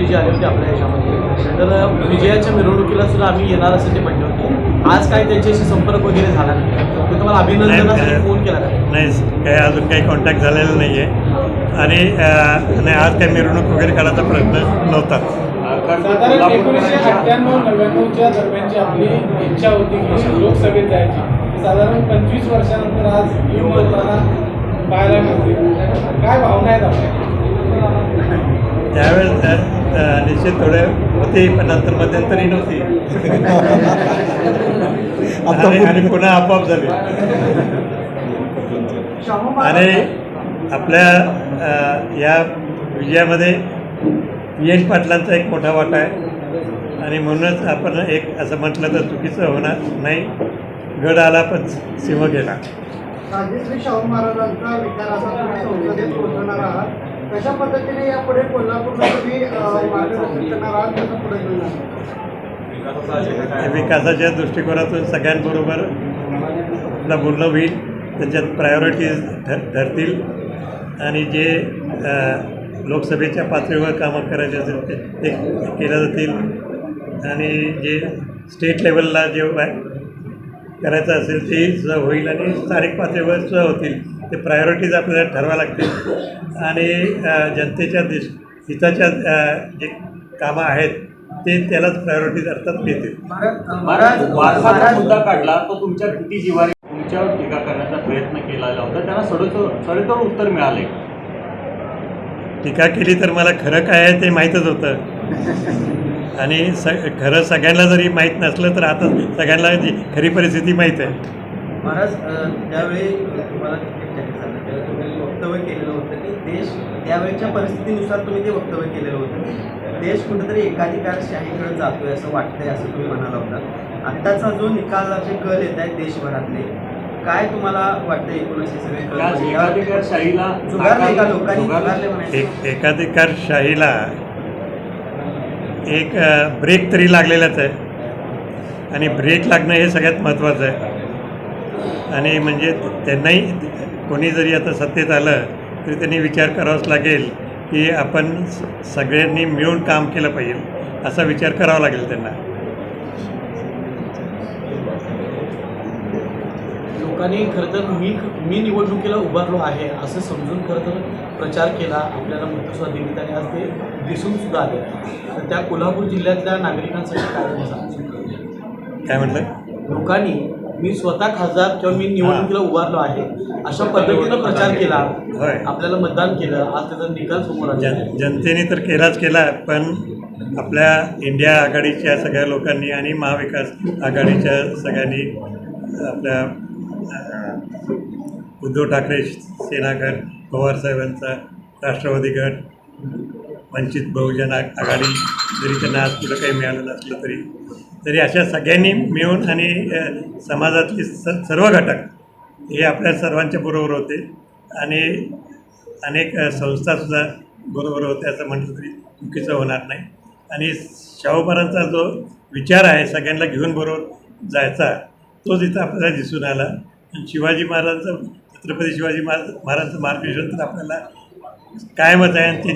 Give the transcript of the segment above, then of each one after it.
जे आले होते आपल्या याच्यामध्ये, तर विजयाच्या मिरवणुकीला सुद्धा आम्ही येणार असं ते म्हणले होते. आज काय त्यांच्याशी संपर्क वगैरे झाला नाही? ते तुम्हाला अभिनंदनासाठी फोन केला का? नाही, काही अजून काही कॉन्टॅक्ट झालेला नाही आहे आणि आज काही मिरवणूक वगैरे करायचा प्रयत्न नव्हता. साधारण 1998-99च्या दरम्यानची आपली इच्छा होती की लोकसभेत जायची, साधारण 25 वर्षानंतर आज घेऊन होताना पाहायला मिळते. काय भावना आहेत आपल्या? त्यावेळेस निश्चित थोडे होते, पण नंतर मध्यंतरी नव्हती आणि पुन्हा आपोआप झाली. आणि आपल्या या विजयामध्ये यश पाटलांचा एक मोठा वाटा आहे आणि म्हणूनच आपण एक असं म्हटलं तर चुकीचं होणार नाही. गड आला पण सिंह गेला. राजश्री शाहू महाराजांचा विचार असा तुम्ही संसदेत पोहोचवणार आहात, कशा पद्धतीने यापुढे कोल्हापूरला तुम्ही मार्गदर्शन करणार आहात, कसं पुढे घेणार? विकासाच्या दृष्टिकोनातून सगळ्यांबरोबर आपलं बोलणं होईल, त्याच्यात प्रायोरिटीज ठरतील आणि जे लोकसभेच्या पातळीवर कामं करायचे असेल ते केलं जातील आणि जे स्टेट लेवलला जे करायचं असेल ते सुद्धा होईल आणि स्थानिक पातळीवर सुद्धा होतील. ते प्रायोरिटीज आपल्याला ठरवावं लागतील आणि जनतेच्या हिताच्या जे कामं आहेत ते त्यालाच प्रायोरिटीज अर्थात मिळतील. महाराज वारसाचा मुद्दा काढला तो तुमच्या किती जिवारी तुमच्यावर टीका करण्याचा प्रयत्न केलेला होता, त्यांना सडेतोड उत्तर मिळाले. टीका केली तर मला खरं काय आहे ते माहीतच होतं आणि खरं सगळ्यांना जरी माहीत नसलं तर आता सगळ्यांना जी खरी परिस्थिती माहीत आहे. महाराज, त्यावेळी तुम्हाला तिकीट जाहीर झालं त्यावेळी तुम्ही वक्तव्य केलेलं होतं की देश त्यावेळेच्या परिस्थितीनुसार तुम्ही ते वक्तव्य केलेलं होतं की देश कुठेतरी एकाधिकारशाहीकडे जातोय असं वाटतंय, असं तुम्ही म्हणाला होता. आत्ताचा जो निकालाचे कल येत आहेत देशभरातले, काय तुम्हाला वाटतं? 19 सगळे एकाधिकारशाहीला जुगारले का लोकांनी? जुगारले म्हणायचे. एकाधिकारशाहीला एक ब्रेक तरी लागलेलाच आहे आणि ब्रेक लागणं हे सगळ्यात महत्त्वाचं आहे. आणि म्हणजे त्यांनाही कोणी जरी आता सत्तेत आलं तरी त्यांनी विचार करावाच लागेल की आपण सगळ्यांनी मिळून काम केलं पाहिजे, असा विचार करावा लागेल त्यांना. लोकांनी खरं तर मी निवडणुकीला उभारलो आहे असं समजून खरं तर प्रचार केला, आपल्याला मतदार निमित्ताने आज ते दिसून सुद्धा आले. तर त्या कोल्हापूर जिल्ह्यातल्या नागरिकांसाठी काय सांगू? काय म्हटलं? लोकांनी मी स्वतः खासदार किंवा मी निवडणुकीला उभारलो आहे अशा पद्धतीनं प्रचार केला, होय, आपल्याला मतदान केलं, आज त्याचा निकाल समोर आला. जनतेने तर केलाच केला, पण आपल्या इंडिया आघाडीच्या सगळ्या लोकांनी आणि महाविकास आघाडीच्या सगळ्यांनी आपल्या उद्धव ठाकरे सेना गट, पवारसाहेबांचा राष्ट्रवादी गट, वंचित बहुजन आघाडी, जरी त्यांना आज पुढं काही मिळालं नसलं तरी अशा सगळ्यांनी मिळून आणि समाजातले सर्व घटक हे आपल्या सर्वांच्या बरोबर होते आणि अनेक संस्थासुद्धा बरोबर होते असं म्हटलं तरी चुकीचं होणार नाही. आणि शाहू महाराजांचा जो विचार आहे सगळ्यांना घेऊन बरोबर जायचा तोच इथं आपल्याला दिसून आला. आणि शिवाजी महाराजांचं, छत्रपती शिवाजी महाराजांचं मार्गदर्शन तर आपल्याला कायमच आहे आणि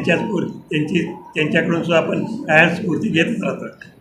त्यांच्याकडून सुद्धा आपण कायम स्फूर्ती घेतच राहतो.